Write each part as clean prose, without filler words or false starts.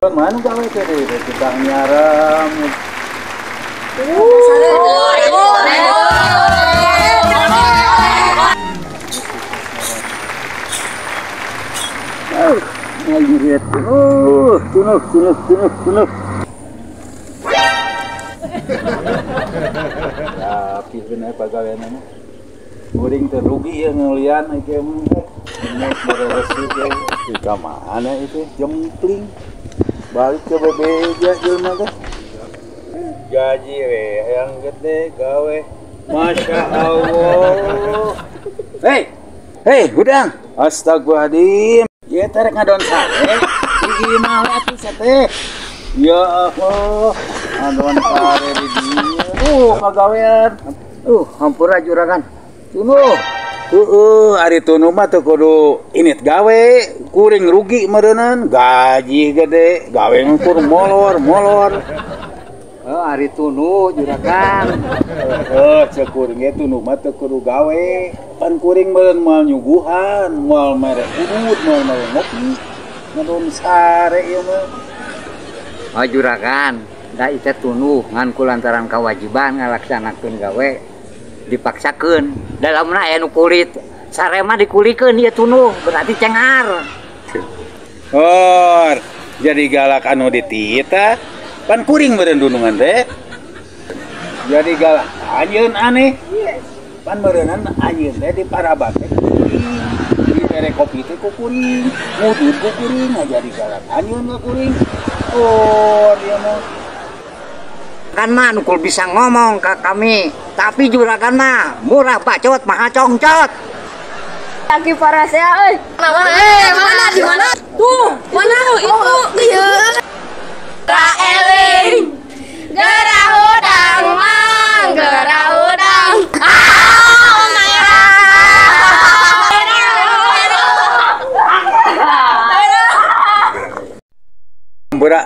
Mana gawe teh tukang nyaram. Ngajiret. Tunuk. Tapi bener pagawean mah. Kuring teh rugi ya ngelian ieu mah. Ini beres itu. Di mana itu jempling. Balik ke bebeja jelema teh. Gaji we yang gede gawe. Masya Allah. Hei, gudang. Astagfirullahaladzim. Ya tarik ngadon sate. Di mana atuh sate? Ya Allah. Ngadon sate di dieu. Pagawean. Hampura juragan. Tunuh. Ari tunu mah teu kudu init gawe, kuring rugi meureunnan, gaji gede, gawe ngukur molor. Ari tunu juragan. Cek kuring ge tunu mah teu kudu gawe, pan kuring meureun moal nyuguhan, moal mere udud, moal mere ngopi. Ngadon sare ieu mah. Juragan, da ieu tunu ngan kulantaran kewajiban ngalaksanakeun gawe. Dipaksakeun dalamna aya nu kulit sare mah dikulikeun ieu tunu berarti cengar. Jadi galak anu ditita pan kuring meureun dunungan teh. Jadi galak anjeun aneh. Pan meureunan anjeun teh diparabat teh di mere kopi teh ku kuring, ngudud ku kuring, jadi galak anjeun ka kuring. Dia mah Kan mah nukul bisa ngomong ke kami, tapi juragan mah murah bacot maha congcot. Lagi parasea euy. Mana di mana? Tuh, mana itu? Iya. Raeling. Gerah udang mang, gerah udang.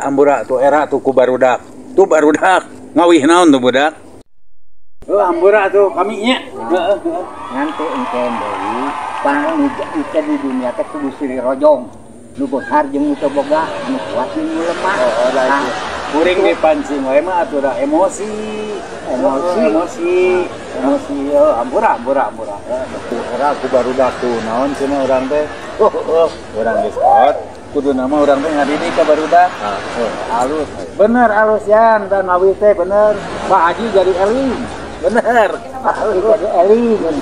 Ambura tuh era tuh ku barudak. Tuh barudak ngawih naon tuh budak. Ambura tuh kami nya. Nanti engkeun deui pan ika di dunia teh kudu siri rojong. Nu beunghar jeung nu teu boga, nu kuat jeung nu lemah. Kuring dipancing wae mah atuh da emosi. Ambura. Era ku barudak tuh naon cenah urang teh. Urang geus hot. Kudu nama orang teh ngadini ka barudak. Halus. Bener halus yan, dan awis teh bener. Pak Haji jadi eling. Bener. Halus jadi eling.